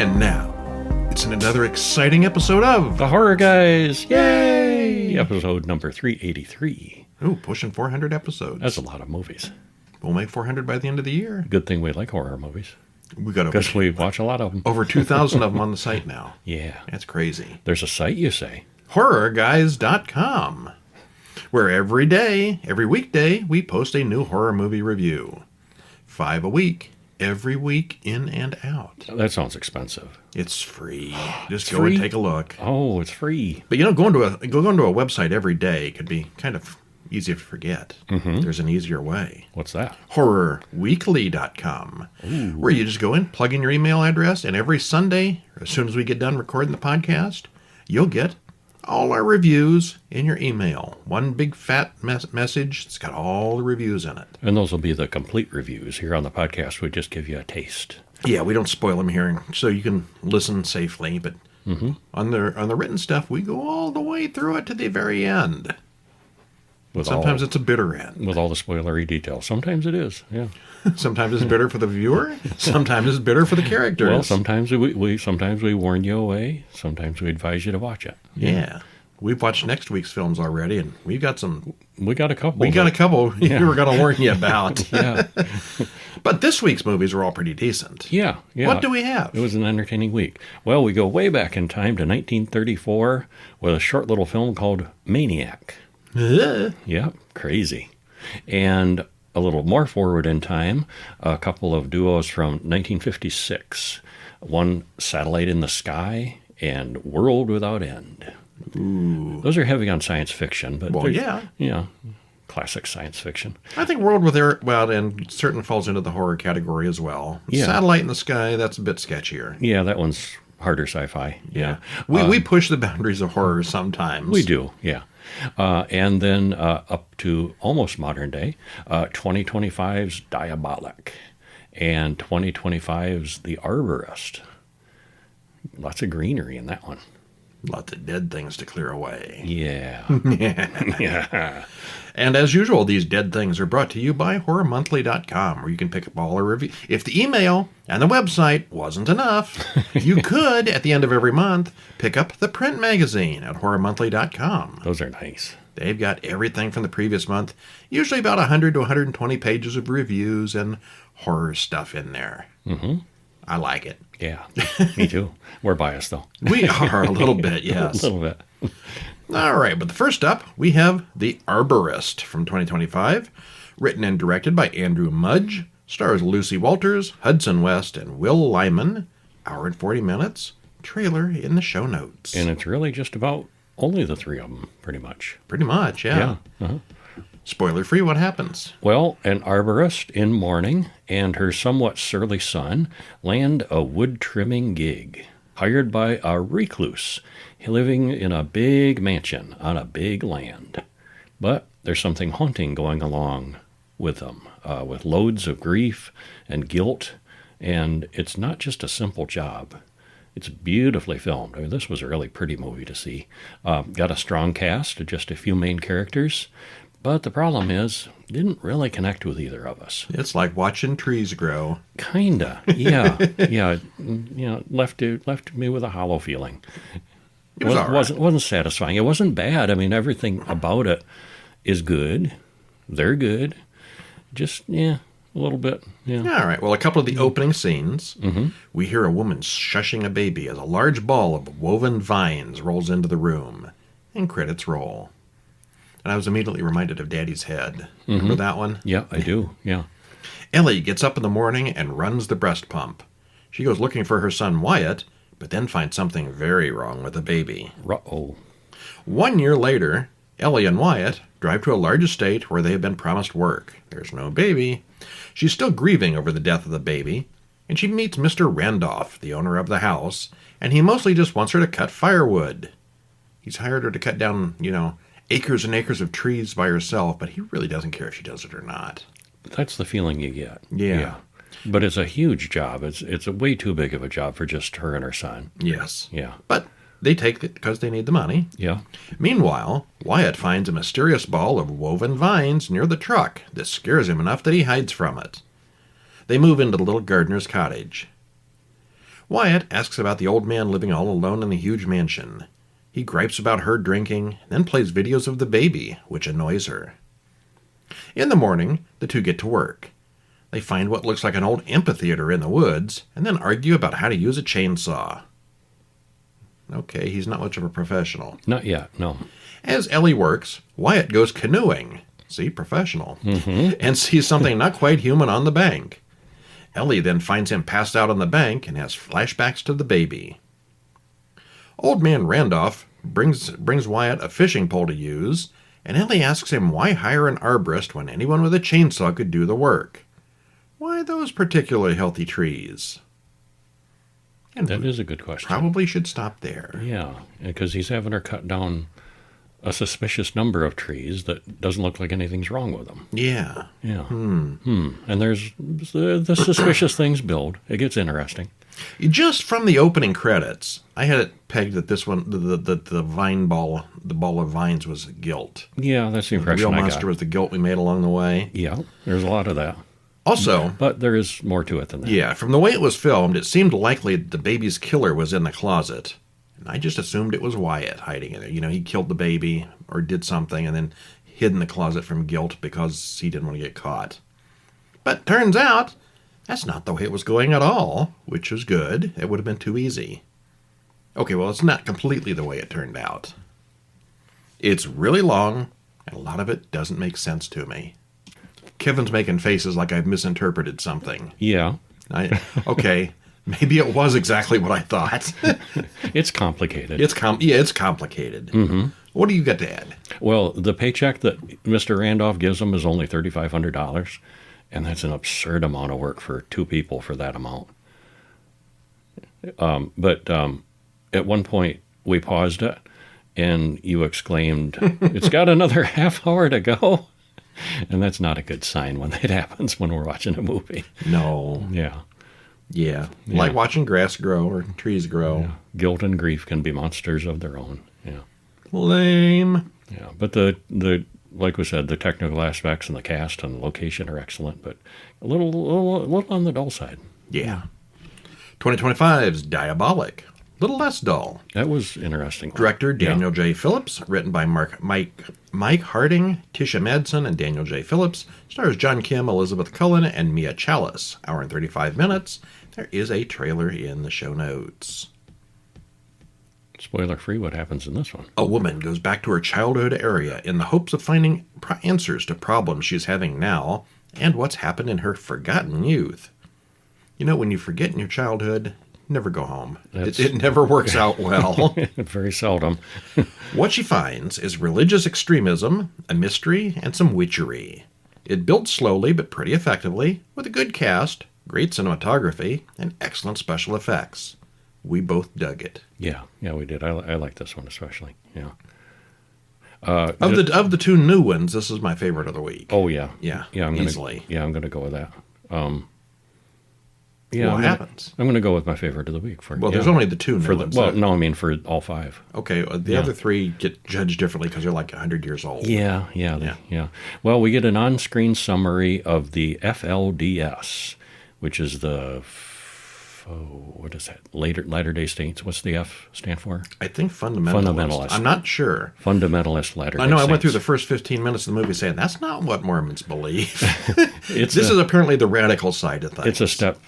And now, it's another exciting episode of The Horror Guys. Yay! Episode number 383. Ooh, pushing 400 episodes. That's a lot of movies. We'll make 400 by the end of the year. Good thing we like horror movies. We got Because we watch a lot of them. over 2,000 of them on the site now. Yeah. That's crazy. There's a site, you say? HorrorGuys.com, where every weekday, we post a new horror movie review. 5 a week, every week, in and out. That sounds expensive. It's free. Just It's go and free? take a look. Oh, it's free. But going to a website every day could be kind of easy to forget. Mm-hmm. There's an easier way. What's that? HorrorWeekly.com, where you just go in, plug in your email address, and every Sunday, as soon as we get done recording the podcast, you'll get all our reviews in your email. One big fat message. It's got all the reviews in it. And those will be the complete reviews. Here on the podcast, we just give you a taste. Yeah, we don't spoil them here, so you can listen safely. But on the written stuff, we go all the way through it to the very end. Sometimes it's a bitter end. With all the spoilery details. Sometimes it is, yeah. Sometimes it's bitter for the viewer. Sometimes it's bitter for the characters. Well, sometimes we warn you away. Sometimes we advise you to watch it. Yeah. We've watched next week's films already, and we've got some. We got a couple. We got a couple we were going to warn you about. Yeah. But this week's movies were all pretty decent. Yeah. What do we have? It was an entertaining week. Well, we go way back in time to 1934 with a short little film called Maniac. Yeah, crazy. And a little more forward in time, a couple of duos from 1956. One, Satellite in the Sky and World Without End. Ooh. Those are heavy on science fiction, but yeah. Classic science fiction. I think World Without End certainly falls into the horror category as well. Yeah. Satellite in the Sky, that's a bit sketchier. Yeah, that one's harder sci-fi. Yeah. We push the boundaries of horror sometimes. We do, yeah. And then up to almost modern day, 2025's Diabolic and 2025's The Arborist. Lots of greenery in that one. Lots of dead things to clear away. Yeah. Yeah. And as usual, these dead things are brought to you by HorrorMonthly.com, where you can pick up all our reviews. If the email and the website wasn't enough, you could, at the end of every month, pick up the print magazine at HorrorMonthly.com. Those are nice. They've got everything from the previous month, usually about 100 to 120 pages of reviews and horror stuff in there. Mm-hmm. I like it. Yeah, me too. We're biased, though. We are a little bit, yes. A little bit. All right, but first up, we have The Arborist from 2025, written and directed by Andrew Mudge, stars Lucy Walters, Hudson West, and Will Lyman. Hour and 40 minutes. Trailer in the show notes. And it's really just about only the three of them, pretty much. Pretty much, yeah. Uh-huh. Spoiler-free, what happens? Well, an arborist in mourning and her somewhat surly son land a wood-trimming gig, hired by a recluse, living in a big mansion on a big land. But there's something haunting going along with them, with loads of grief and guilt, and it's not just a simple job. It's beautifully filmed. I mean, this was a really pretty movie to see. Got a strong cast, just a few main characters, but the problem is, didn't really connect with either of us. It's like watching trees grow. Kinda, yeah, yeah. You know, left me with a hollow feeling. It was all right. Wasn't satisfying. It wasn't bad. I mean, everything about it is good. They're good. Just a little bit. Yeah. All right. Well, a couple of the opening scenes, we hear a woman shushing a baby as a large ball of woven vines rolls into the room, and credits roll. And I was immediately reminded of Daddy's Head. Remember that one? Yeah, I do. Yeah. Ellie gets up in the morning and runs the breast pump. She goes looking for her son Wyatt, but then finds something very wrong with the baby. Uh-oh. 1 year later, Ellie and Wyatt drive to a large estate where they have been promised work. There's no baby. She's still grieving over the death of the baby, and she meets Mr. Randolph, the owner of the house, and he mostly just wants her to cut firewood. He's hired her to cut down, acres and acres of trees by herself, but he really doesn't care if she does it or not. That's the feeling you get. Yeah. But it's a huge job. It's a way too big of a job for just her and her son. Yes. Yeah. But they take it because they need the money. Yeah. Meanwhile, Wyatt finds a mysterious ball of woven vines near the truck that scares him enough that he hides from it. They move into the little gardener's cottage. Wyatt asks about the old man living all alone in the huge mansion. He gripes about her drinking, then plays videos of the baby, which annoys her. In the morning, the two get to work. They find what looks like an old amphitheater in the woods, and then argue about how to use a chainsaw. Okay, he's not much of a professional. Not yet, no. As Ellie works, Wyatt goes canoeing. See, professional. And sees something not quite human on the bank. Ellie then finds him passed out on the bank and has flashbacks to the baby. Old man Randolph brings Wyatt a fishing pole to use, and Ellie asks him why hire an arborist when anyone with a chainsaw could do the work. Why those particularly healthy trees? And that is a good question. Probably should stop there. Yeah, because he's having her cut down a suspicious number of trees that doesn't look like anything's wrong with them. Yeah. Yeah. And there's the suspicious things build. It gets interesting. Just from the opening credits, I had it pegged that this one, the vine ball, the ball of vines was guilt. Yeah, that's the impression The real I monster got. was the guilt we made along the way. Yeah, there's a lot of that. Also, But there is more to it than that. yeah, from the way it was filmed, it seemed likely the baby's killer was in the closet. And I just assumed it was Wyatt hiding in there. You know, he killed the baby or did something and then hid in the closet from guilt because he didn't want to get caught. But turns out, that's not the way it was going at all, which was good. It would have been too easy. Okay, well, it's not completely the way it turned out. It's really long, and a lot of it doesn't make sense to me. Kevin's making faces like I've misinterpreted something. Yeah. Okay, maybe it was exactly what I thought. It's complicated. It's complicated. Mm-hmm. What do you got to add? Well, the paycheck that Mr. Randolph gives him is only $3,500, and that's an absurd amount of work for two people for that amount. But at one point, we paused it, and you exclaimed, "It's got another half hour to go." And that's not a good sign when that happens when we're watching a movie. No. Yeah. Yeah. Like watching grass grow or trees grow. Yeah. Guilt and grief can be monsters of their own. Yeah. Lame. Yeah. But the like we said, the technical aspects and the cast and the location are excellent, but a little on the dull side. Yeah. 2025's Diabolic. Little less dull. That was interesting. Director Daniel J. Phillips, written by Mike Harding, Tisha Madsen, and Daniel J. Phillips. Stars John Kim, Elizabeth Cullen, and Mia Chalice. Hour and 35 minutes. There is a trailer in the show notes. Spoiler free, what happens in this one? A woman goes back to her childhood area in the hopes of finding answers to problems she's having now and what's happened in her forgotten youth. You know, when you forget in your childhood, never go home. It never works out well. Very seldom. What she finds is religious extremism, a mystery, and some witchery. It builds slowly but pretty effectively, with a good cast, great cinematography, and excellent special effects. We both dug it. Yeah, we did. I like this one especially. Yeah. Of the two new ones, this is my favorite of the week. Oh yeah, Yeah, easily. I'm gonna go with that. What happens? I'm gonna go with my favorite of the week for. Well, there's only the two new ones. Well, no, I mean for all five. Okay, the other three get judged differently because they're like 100 years old. Yeah. Well, we get an on-screen summary of the FLDS, which is the what is that? Latter-day Saints. What's the F stand for? I think fundamentalist. I'm not sure. Fundamentalist Latter-day I know. Saints. I went through the first 15 minutes of the movie saying that's not what Mormons believe. This is apparently the radical side of things. It's a step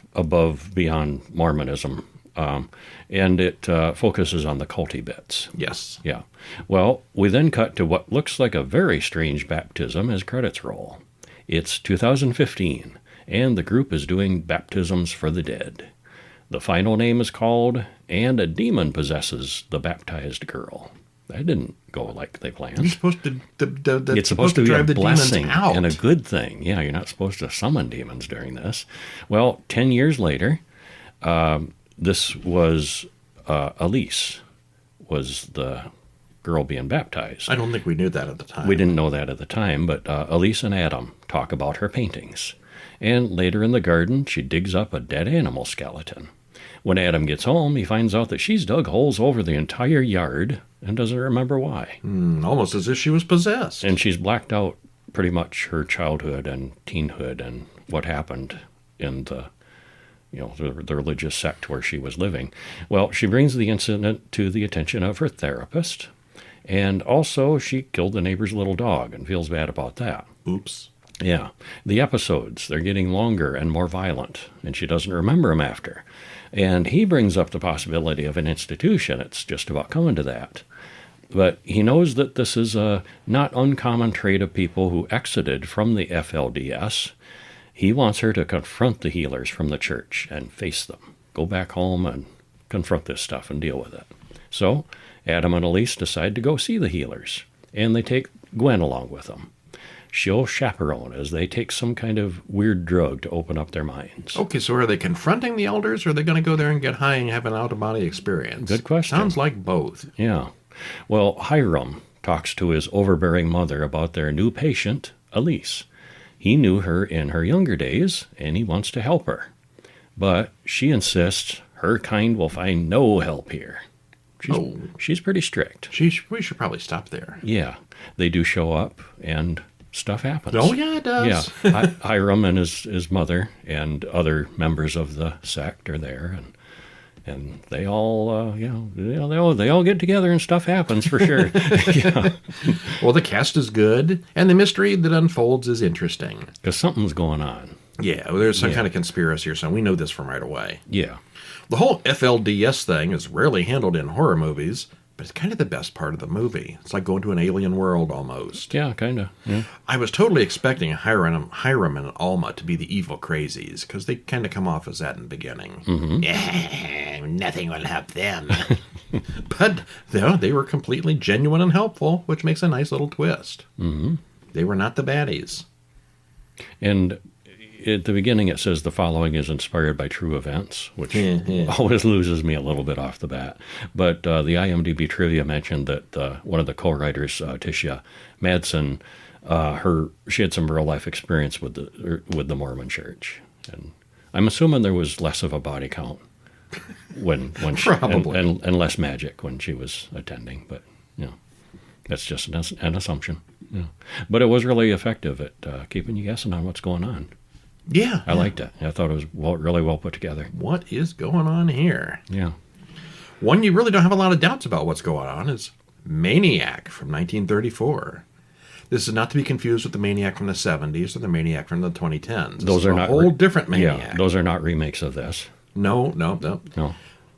beyond Mormonism, and it focuses on the culty bits. Yes. Yeah. Well, we then cut to what looks like a very strange baptism as credits roll. It's 2015, and the group is doing baptisms for the dead. The final name is called, and a demon possesses the baptized girl. That didn't go like they planned. You're supposed to. It's supposed to be drive a the blessing demons out. and a good thing. Yeah, you're not supposed to summon demons during this. Well, 10 years later, this was Elise was the girl being baptized. I don't think we knew that at the time. We didn't know that at the time, but Elise and Adam talk about her paintings. And later in the garden, she digs up a dead animal skeleton. When Adam gets home, he finds out that she's dug holes over the entire yard and doesn't remember why. Almost as if she was possessed. And she's blacked out pretty much her childhood and teenhood and what happened in the the religious sect where she was living. Well, she brings the incident to the attention of her therapist, and also she killed the neighbor's little dog and feels bad about that. Oops. Yeah. The episodes, they're getting longer and more violent, and she doesn't remember them after. And he brings up the possibility of an institution. It's just about coming to that. But he knows that this is a not uncommon trait of people who exited from the FLDS. He wants her to confront the healers from the church and face them. Go back home and confront this stuff and deal with it. So Adam and Elise decide to go see the healers, and they take Gwen along with them. She'll chaperone as they take some kind of weird drug to open up their minds. Okay, so are they confronting the elders, or are they going to go there and get high and have an out-of-body experience? Good question. Sounds like both. Yeah. Well, Hiram talks to his overbearing mother about their new patient, Elise. He knew her in her younger days, and he wants to help her. But she insists her kind will find no help here. She's pretty strict. We should probably stop there. Yeah. They do show up, and stuff happens. Oh, yeah, it does. Yeah. Hiram and his mother and other members of the sect are there, and they all, they all get together and stuff happens for sure. Yeah. Well, the cast is good, and the mystery that unfolds is interesting. Because something's going on. Yeah, there's some kind of conspiracy or something. We know this from right away. Yeah. The whole FLDS thing is rarely handled in horror movies, but it's kind of the best part of the movie. It's like going to an alien world almost. Yeah, kind of. Yeah. I was totally expecting Hiram and Alma to be the evil crazies, because they kind of come off as that in the beginning. Mm-hmm. Nothing will help them. But they were completely genuine and helpful, which makes a nice little twist. Mm-hmm. They were not the baddies. And at the beginning it says the following is inspired by true events, which always loses me a little bit off the bat. But the IMDb trivia mentioned that one of the co-writers, Tisha Madsen, she had some real life experience with the Mormon Church, and I'm assuming there was less of a body count when she, probably and less magic when she was attending. But that's just an assumption. But it was really effective at keeping you guessing on what's going on. Yeah. I liked it. I thought it was really well put together. What is going on here? Yeah. One you really don't have a lot of doubts about what's going on is Maniac from 1934. This is not to be confused with the Maniac from the 70s or the Maniac from the 2010s. Those are not a whole different Maniac. Yeah, those are not remakes of this. No.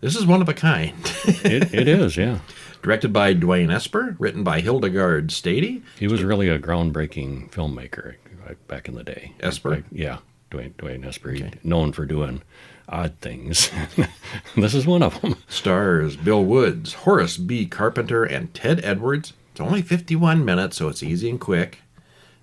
This is one of a kind. It is, yeah. Directed by Dwayne Esper, written by Hildegard Stady. He was really a groundbreaking filmmaker back in the day. Esper? Yeah. Dwayne Esper, known for doing odd things. This is one of them. Stars Bill Woods, Horace B. Carpenter, and Ted Edwards. It's only 51 minutes, so it's easy and quick.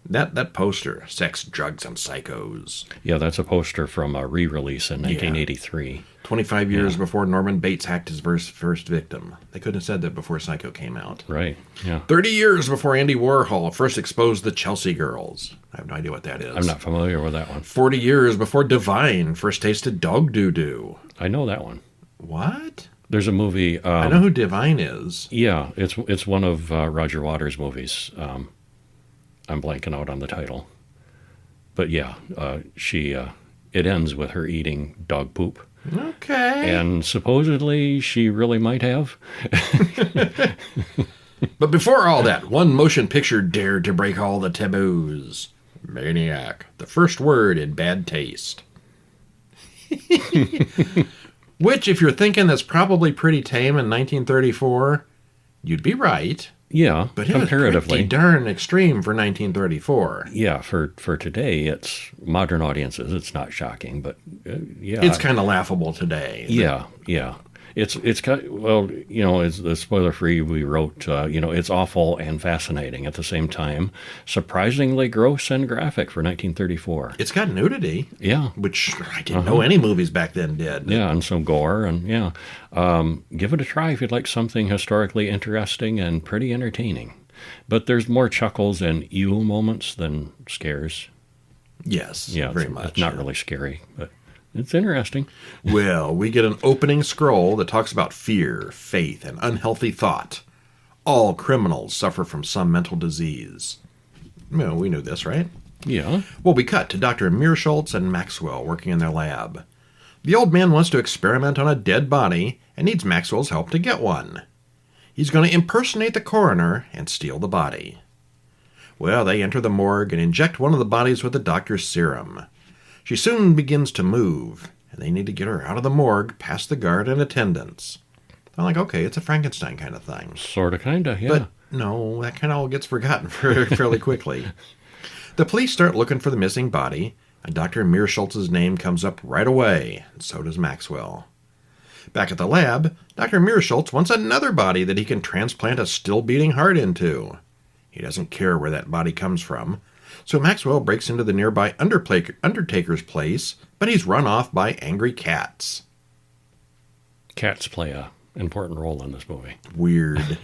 That poster, Sex, Drugs, and Psychos. Yeah, that's a poster from a re-release in 1983. 25 years before Norman Bates hacked his first victim. They couldn't have said that before Psycho came out. Right, yeah. 30 years before Andy Warhol first exposed the Chelsea Girls. I have no idea what that is. I'm not familiar with that one. 40 years before Divine first tasted dog doo-doo. I know that one. What? There's a movie... I know who Divine is. Yeah, it's one of Roger Waters' movies. I'm blanking out on the title. But yeah, it ends with her eating dog poop. Okay. And supposedly she really might have. But before all that, one motion picture dared to break all the taboos. Maniac, the first word in bad taste. Which, if you're thinking that's probably pretty tame in 1934, you'd be right. Yeah, but comparatively. It was pretty darn extreme for 1934. Yeah, for today, it's modern audiences. It's not shocking, but yeah, it's kind of laughable today. Yeah. It's well, it's the spoiler free. We wrote, it's awful and fascinating at the same time. Surprisingly gross and graphic for 1934. It's got nudity. Yeah, which I didn't know any movies back then did. Yeah, and some gore, and give it a try if you'd like something historically interesting and pretty entertaining. But there's more chuckles and ew moments than scares. Yes, yeah, very much. It's not really scary, but it's interesting. Well, we get an opening scroll that talks about fear, faith, and unhealthy thought. All criminals suffer from some mental disease. Well, we knew this, right? Yeah. Well, we cut to Dr. Meersholtz and Maxwell working in their lab. The old man wants to experiment on a dead body and needs Maxwell's help to get one. He's going to impersonate the coroner and steal the body. Well, they enter the morgue and inject one of the bodies with the doctor's serum. She soon begins to move, and they need to get her out of the morgue past the guard and attendants. I'm like, okay, it's a Frankenstein kind of thing. Sort of, kind of, yeah. But no, that kind of all gets forgotten fairly quickly. The police start looking for the missing body, and Dr. Meerschutz's name comes up right away, and so does Maxwell. Back at the lab, Dr. Meerschultz wants another body that he can transplant a still-beating heart into. He doesn't care where that body comes from, so Maxwell breaks into the nearby undertaker's place, but he's run off by angry cats. Cats play a important role in this movie. Weird.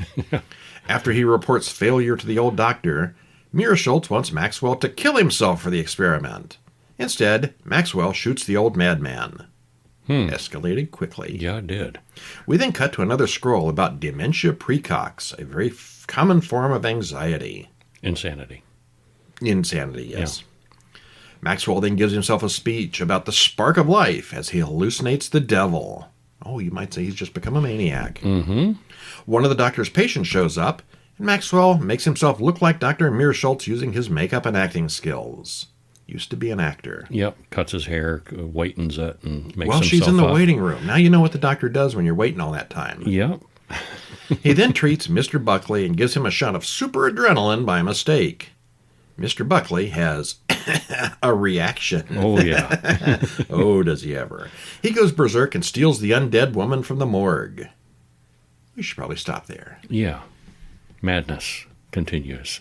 After he reports failure to the old doctor, Meerschultz wants Maxwell to kill himself for the experiment. Instead, Maxwell shoots the old madman. Escalated quickly. Yeah, it did. We then cut to another scroll about dementia praecox, a very common form of anxiety. Insanity. Insanity, yes. Yeah. Maxwell then gives himself a speech about the spark of life as he hallucinates the devil. Oh, you might say he's just become a maniac. Mm-hmm. One of the doctor's patients shows up, and Maxwell makes himself look like Dr. Meerschultz using his makeup and acting skills. Used to be an actor. Yep, cuts his hair, whitens it, and makes Well, himself she's in the up. waiting room. Now you know what the doctor does when you're waiting all that time. Yep. He then treats Mr. Buckley and gives him a shot of super adrenaline by mistake. Mr. Buckley has a reaction. Oh, yeah. Oh, does he ever. He goes berserk and steals the undead woman from the morgue. We should probably stop there. Yeah. Madness continues.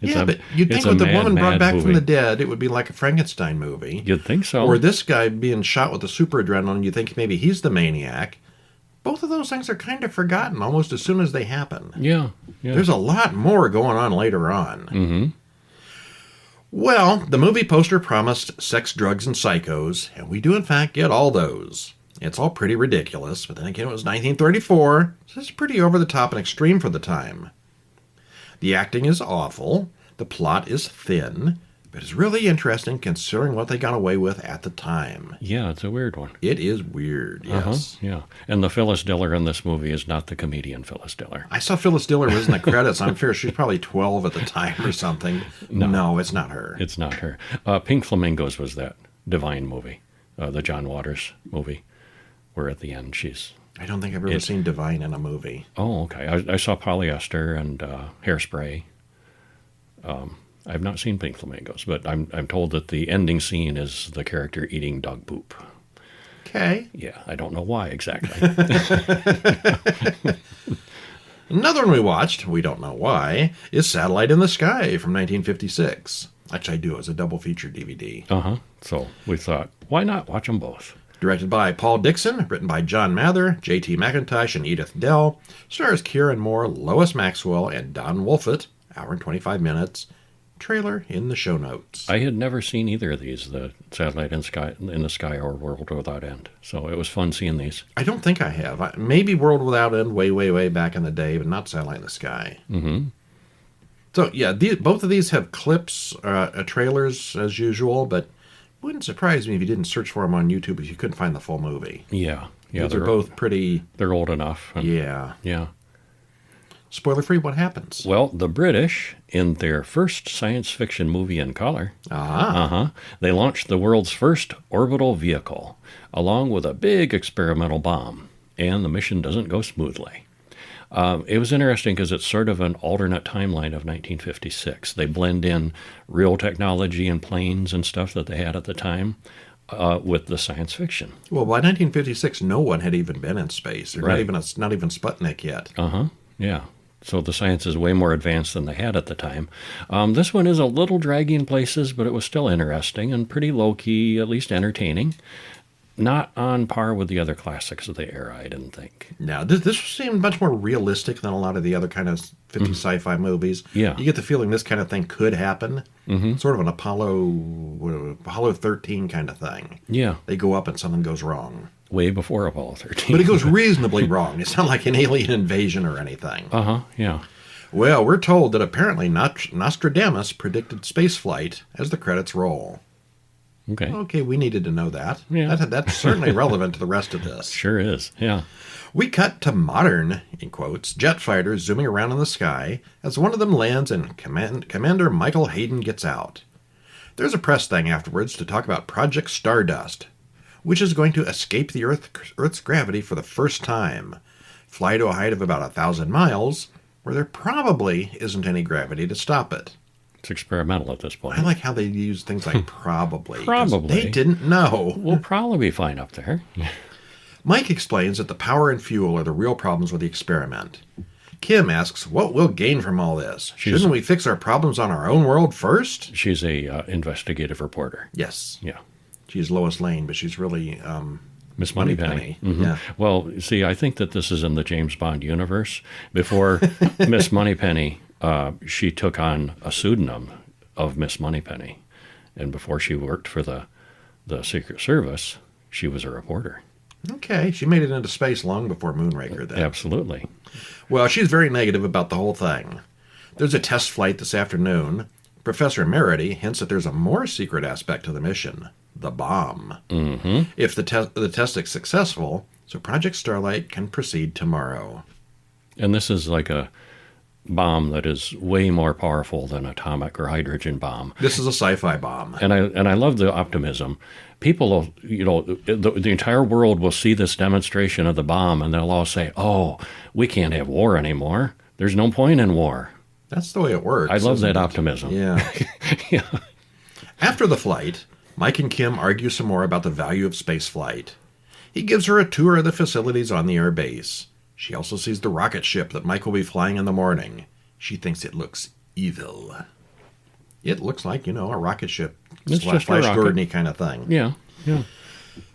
But you'd think with the woman brought back from the dead, it would be like a Frankenstein movie. You'd think so. Or this guy being shot with the super adrenaline, you think maybe he's the maniac. Both of those things are kind of forgotten almost as soon as they happen. Yeah. There's a lot more going on later on. Mm-hmm. Well, the movie poster promised sex, drugs, and psychos, and we do in fact get all those. It's all pretty ridiculous, but then again it was 1934, so it's pretty over the top and extreme for the time. The acting is awful, the plot is thin, but it's really interesting considering what they got away with at the time. Yeah, it's a weird one. It is weird, yes. Yeah. And the Phyllis Diller in this movie is not the comedian Phyllis Diller. I saw Phyllis Diller was in the credits. I'm sure she's probably 12 at the time or something. No, it's not her. It's not her. Pink Flamingos was that Divine movie, the John Waters movie, where at the end she's... I don't think I've ever seen Divine in a movie. Oh, okay. I saw Polyester and Hairspray. I've not seen Pink Flamingos, but I'm told that the ending scene is the character eating dog poop. Okay. Yeah, I don't know why exactly. Another one we watched, we don't know why, is Satellite in the Sky from 1956. Actually, I do. It was a double feature DVD. So we thought, why not watch them both? Directed by Paul Dixon, written by John Mather, J.T. McIntosh, and Edith Dell. Stars Kieran Moore, Lois Maxwell, and Don Wolfett. Hour and 25 minutes. Trailer in the show notes. I had never seen either of these, the Satellite in the Sky or World Without End. So it was fun seeing these. I don't think I have. Maybe World Without End way, way, way back in the day, but not Satellite in the Sky. Mm-hmm. So, yeah, both of these have clips, trailers as usual, but wouldn't surprise me if you didn't search for them on YouTube because you couldn't find the full movie. Yeah. They're both pretty... They're old enough. Yeah. Yeah. Spoiler free, what happens? Well, the British, in their first science fiction movie in color, they launched the world's first orbital vehicle, along with a big experimental bomb, and the mission doesn't go smoothly. It was interesting because it's sort of an alternate timeline of 1956. They blend in real technology and planes and stuff that they had at the time with the science fiction. Well, by 1956, no one had even been in space. Not even Sputnik yet. Yeah. So the science is way more advanced than they had at the time. This one is a little draggy in places, but it was still interesting and pretty low-key, at least entertaining. Not on par with the other classics of the era, I didn't think. Now, this seemed much more realistic than a lot of the other kind of 50s sci-fi movies. Yeah. You get the feeling this kind of thing could happen. Sort of an Apollo 13 kind of thing. Yeah. They go up and something goes wrong. Way before Apollo 13. But it goes reasonably wrong. It's not like an alien invasion or anything. Yeah. Well, we're told that apparently Nostradamus predicted spaceflight as the credits roll. Okay. Okay, we needed to know that. Yeah. That's certainly relevant to the rest of this. Sure is. Yeah. We cut to modern, in quotes, jet fighters zooming around in the sky as one of them lands and Commander Michael Hayden gets out. There's a press thing afterwards to talk about Project Stardust, which is going to escape the Earth's gravity for the first time, fly to a height of about 1,000 miles, where there probably isn't any gravity to stop it. It's experimental at this point. I like how they use things like probably. 'cause Probably. They didn't know. We'll probably be fine up there. Mike explains that the power and fuel are the real problems with the experiment. Kim asks what we'll gain from all this. Shouldn't we fix our problems on our own world first? She's a investigative reporter. Yes. Yeah. She's Lois Lane, but she's really Miss Moneypenny. Mhm. Yeah. Well, see, I think that this is in the James Bond universe. Before Miss Moneypenny, she took on a pseudonym of Miss Moneypenny. And before she worked for the Secret Service, she was a reporter. Okay, she made it into space long before Moonraker then. Absolutely. Well, she's very negative about the whole thing. There's a test flight this afternoon. Professor Merity hints that there's a more secret aspect to the mission, the bomb. Mm-hmm. If the test is successful, so Project Starlight can proceed tomorrow. And this is like a bomb that is way more powerful than atomic or hydrogen bomb. This is a sci-fi bomb. And I love the optimism. People will, the entire world will see this demonstration of the bomb, and they'll all say, "Oh, we can't have war anymore. There's no point in war." That's the way it works. I love that it? optimism. Yeah. Yeah. After the flight, Mike and Kim argue some more about the value of spaceflight. He gives her a tour of the facilities on the air base. She also sees the rocket ship that Mike will be flying in the morning. She thinks it looks evil. It looks like, a rocket ship, It's just a Flash rocket. Gordon-y kind of thing. Yeah.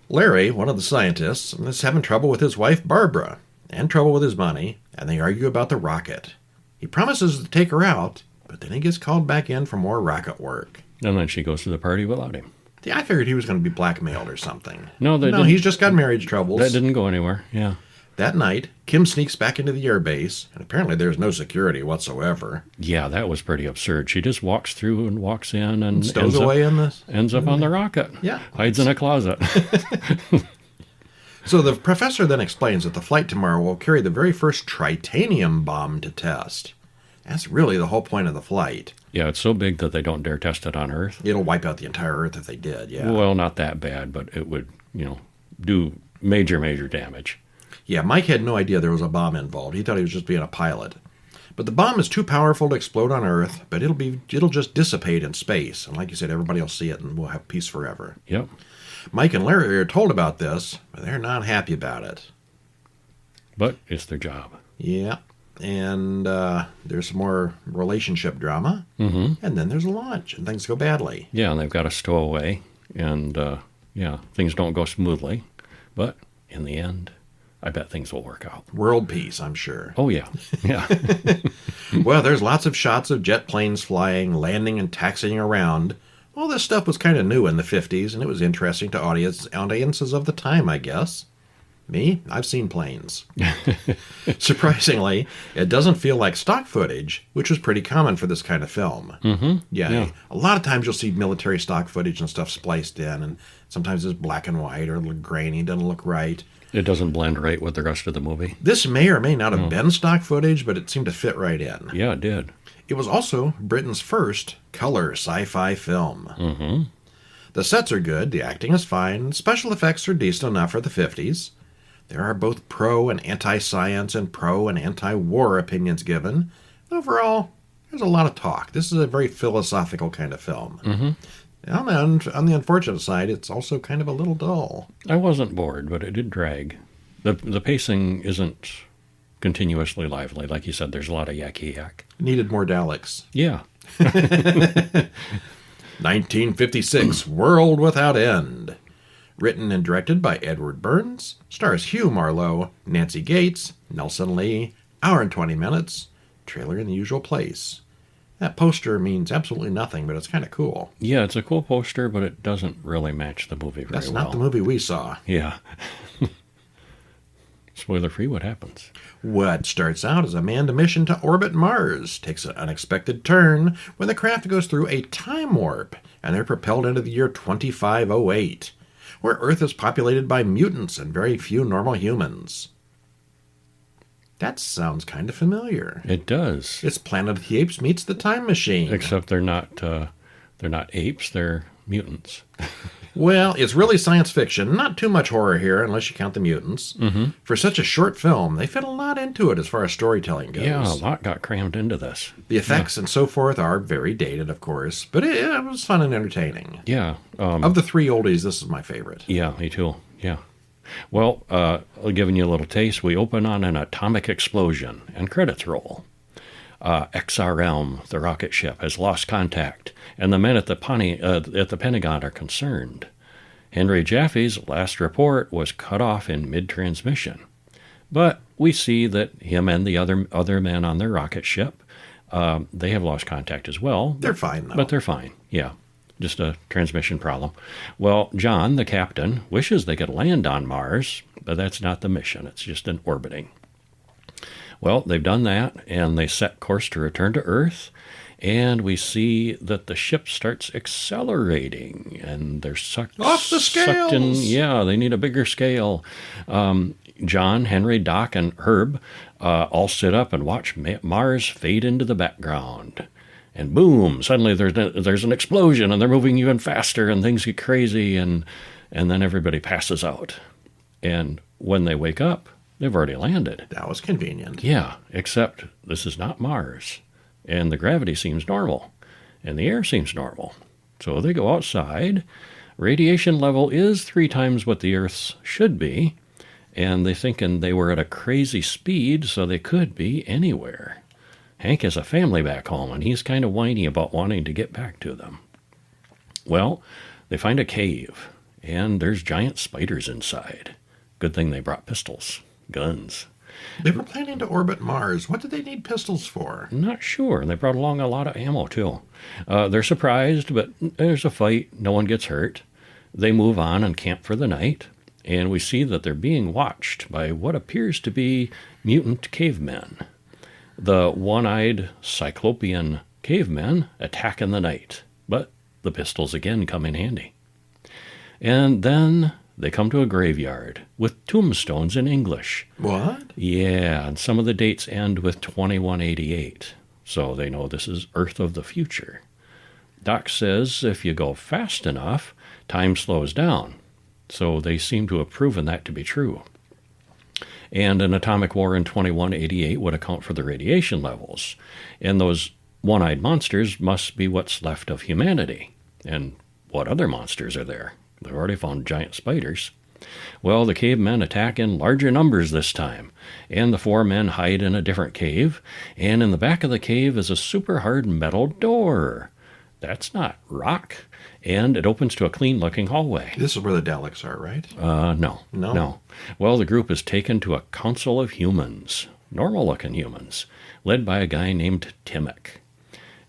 Larry, one of the scientists, is having trouble with his wife Barbara, and trouble with his money, and they argue about the rocket. He promises to take her out, but then he gets called back in for more rocket work. And then she goes to the party without him. Yeah, I figured he was going to be blackmailed or something. No, he's just got marriage troubles. That didn't go anywhere. Yeah. That night, Kim sneaks back into the airbase, and apparently there's no security whatsoever. Yeah, that was pretty absurd. She just walks through and walks in and Stows away in this. ends up on the rocket. Yeah. Hides in a closet. So the professor then explains that the flight tomorrow will carry the very first tritanium bomb to test. That's really the whole point of the flight. Yeah, it's so big that they don't dare test it on Earth. It'll wipe out the entire Earth if they did, yeah. Well, not that bad, but it would, do major damage. Yeah, Mike had no idea there was a bomb involved. He thought he was just being a pilot. But the bomb is too powerful to explode on Earth, but it'll just dissipate in space. And like you said, everybody will see it and we'll have peace forever. Yep. Mike and Larry are told about this, but they're not happy about it. But it's their job. Yeah. And there's some more relationship drama. Mm-hmm. And then there's a launch, and things go badly. Yeah, and they've got to stow away. And, things don't go smoothly. But in the end, I bet things will work out. World peace, I'm sure. Oh, yeah. Yeah. Well, there's lots of shots of jet planes flying, landing, and taxiing around. All this stuff was kind of new in the 50s, and it was interesting to audiences of the time, I guess. Me, I've seen planes. Surprisingly, it doesn't feel like stock footage, which was pretty common for this kind of film. Mm-hmm. Yeah, a lot of times you'll see military stock footage and stuff spliced in, and sometimes it's black and white or a little grainy, doesn't look right. It doesn't blend right with the rest of the movie. This may or may not have been stock footage, but it seemed to fit right in. Yeah, it did. It was also Britain's first color sci-fi film. Mm-hmm. The sets are good, the acting is fine, and special effects are decent enough for the 50s. There are both pro and anti-science and pro and anti-war opinions given. Overall, there's a lot of talk. This is a very philosophical kind of film. Mm-hmm. On the unfortunate side, it's also kind of a little dull. I wasn't bored, but it did drag. The pacing isn't continuously lively. Like you said, there's a lot of yakky yak. Needed more Daleks. Yeah. 1956, World Without End. Written and directed by Edward Burns. Stars Hugh Marlowe, Nancy Gates, Nelson Lee. Hour and 20 minutes. Trailer in the usual place. That poster means absolutely nothing, but it's kind of cool. Yeah, it's a cool poster, but it doesn't really match the movie very well. That's not the movie we saw. Yeah. Spoiler-free, what happens? What starts out as a manned mission to orbit Mars takes an unexpected turn when the craft goes through a time warp, and they're propelled into the year 2508, where Earth is populated by mutants and very few normal humans. That sounds kind of familiar. It does. It's Planet of the Apes meets the Time Machine. Except they're not apes, they're mutants. Well, it's really science fiction. Not too much horror here, unless you count the mutants. Mm-hmm. For such a short film, they fit a lot into it as far as storytelling goes. Yeah, a lot got crammed into this. The effects and so forth are very dated, of course, but it was fun and entertaining. Yeah. Of the three oldies, this is my favorite. Yeah, me too. Yeah. Well, giving you a little taste, we open on an atomic explosion, and credits roll. XRM, the rocket ship, has lost contact, and the men at the Pentagon are concerned. Henry Jaffe's last report was cut off in mid-transmission. But we see that him and the other men on their rocket ship, they have lost contact as well. They're fine, though. But they're fine, yeah. Just a transmission problem. Well, John, the captain, wishes they could land on Mars, but that's not the mission. It's just an orbiting. Well, they've done that, and they set course to return to Earth, and we see that the ship starts accelerating, and they're sucked off the scales. Sucked in, yeah, they need a bigger scale. John, Henry, Doc, and Herb all sit up and watch Mars fade into the background. And boom, suddenly there's an explosion, and they're moving even faster, and things get crazy, and then everybody passes out. And when they wake up, they've already landed. That was convenient. Yeah, except this is not Mars, and the gravity seems normal, and the air seems normal. So they go outside. Radiation level is 3 times what the Earth's should be, and they're thinking they were at a crazy speed, so they could be anywhere. Hank has a family back home, and he's kind of whiny about wanting to get back to them. Well, they find a cave, and there's giant spiders inside. Good thing they brought pistols, guns. They were planning to orbit Mars. What did they need pistols for? Not sure. They brought along a lot of ammo, too. They're surprised, but there's a fight. No one gets hurt. They move on and camp for the night, and we see that they're being watched by what appears to be mutant cavemen. The one-eyed cyclopean cavemen attack in the night, but the pistols again come in handy. And then they come to a graveyard with tombstones in English. What? Yeah, and some of the dates end with 2188, so they know this is Earth of the future. Doc says if you go fast enough, time slows down, so they seem to have proven that to be true. And an atomic war in 2188 would account for the radiation levels. And those one-eyed monsters must be what's left of humanity. And what other monsters are there? They've already found giant spiders. Well, the cavemen attack in larger numbers this time, and the 4 men hide in a different cave, and in the back of the cave is a super hard metal door. That's not rock, and it opens to a clean-looking hallway. This is where the Daleks are, right? No. Well, the group is taken to a council of humans, normal-looking humans, led by a guy named Timmick.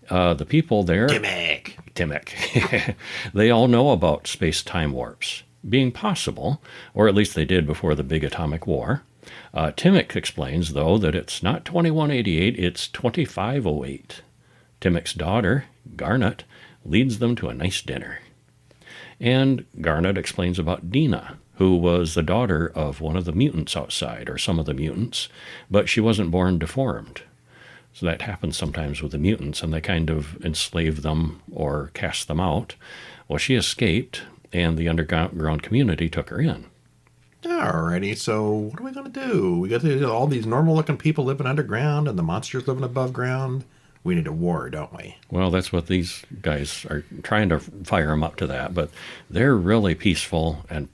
The people there... Timmick. They all know about space-time warps being possible, or at least they did before the big atomic war. Timmick explains, though, that it's not 2188, it's 2508. Timmick's daughter, Garnet, leads them to a nice dinner. And Garnet explains about Dina, who was the daughter of one of the mutants outside, or some of the mutants, but she wasn't born deformed. So that happens sometimes with the mutants, and they kind of enslave them or cast them out. Well, she escaped, and the underground community took her in. Alrighty, so what are we going to do? We got all these normal-looking people living underground and the monsters living above ground. We need a war, don't we? Well, that's what these guys are trying to fire them up to that, but they're really peaceful and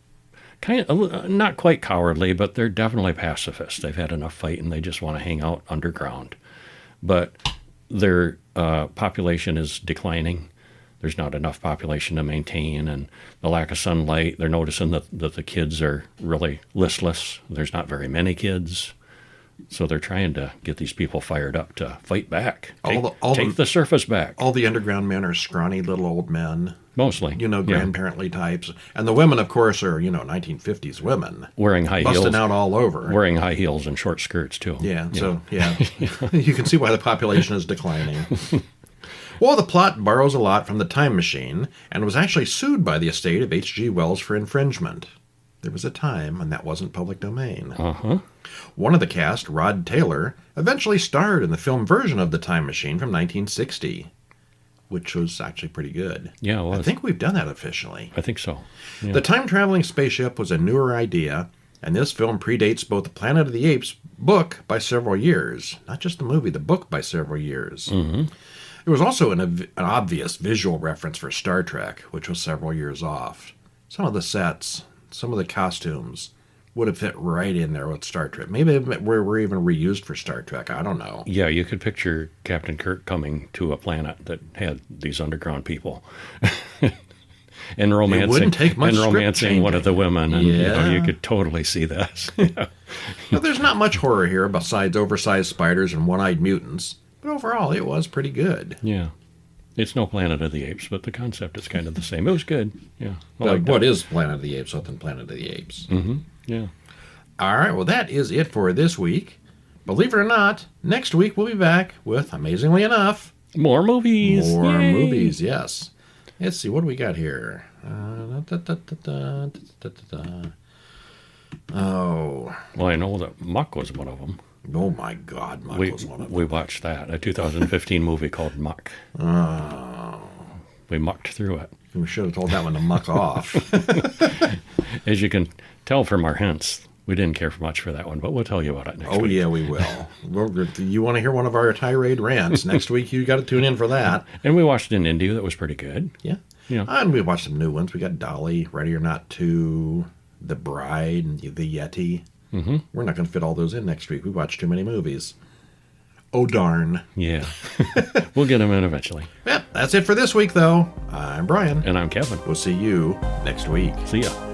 kind of not quite cowardly, but they're definitely pacifists. They've had enough fight and they just want to hang out underground. But their population is declining. There's not enough population to maintain, and the lack of sunlight, they're noticing that the kids are really listless. There's not very many kids. So they're trying to get these people fired up to fight back. All Take the surface back. All the underground men are scrawny little old men. Mostly. Grandparently types. And the women, of course, are, 1950s women. Wearing high heels. Busting out all over. Wearing high heels and short skirts, too. Yeah, you can see why the population is declining. Well, the plot borrows a lot from The Time Machine and was actually sued by the estate of H.G. Wells for infringement. There was a time when that wasn't public domain. Uh-huh. One of the cast, Rod Taylor, eventually starred in the film version of The Time Machine from 1960, which was actually pretty good. Yeah, it was. I think we've done that officially. I think so. Yeah. The time-traveling spaceship was a newer idea, and this film predates both the Planet of the Apes book by several years. Not just the movie, the book by several years. Mm-hmm. There was also an obvious visual reference for Star Trek, which was several years off. Some of the sets, some of the costumes would have fit right in there with Star Trek. Maybe were even reused for Star Trek. I don't know. Yeah, you could picture Captain Kirk coming to a planet that had these underground people. And romancing, it wouldn't take much romancing one of the women. And you could totally see this. Now, there's not much horror here besides oversized spiders and one-eyed mutants. But overall, it was pretty good. Yeah. It's no Planet of the Apes, but the concept is kind of the same. It was good. Yeah. What is Planet of the Apes other than Planet of the Apes? Mm-hmm. Yeah. All right, well, that is it for this week. Believe it or not, next week we'll be back with, amazingly enough, more movies. More Yay. movies, yes. Let's see, what do we got here? Oh. Well, I know that Muck was one of them. Oh, my God, Muck was one of them. We watched that, a 2015 movie called Muck. Oh. We mucked through it. We should have told that one to muck off. As you can tell from our hints, we didn't care much for that one, but we'll tell you about it next week. Oh, yeah, we will. You want to hear one of our tirade rants? Next week, you got to tune in for that. And we watched an indie that was pretty good. Yeah. And we watched some new ones. We got Dolly, Ready or Not 2, The Bride, and The Yeti. Mm-hmm. We're not going to fit all those in next week. We watched too many movies. Oh, darn. Yeah. We'll get them in eventually. Yep, that's it for this week, though. I'm Brian. And I'm Kevin. We'll see you next week. See ya.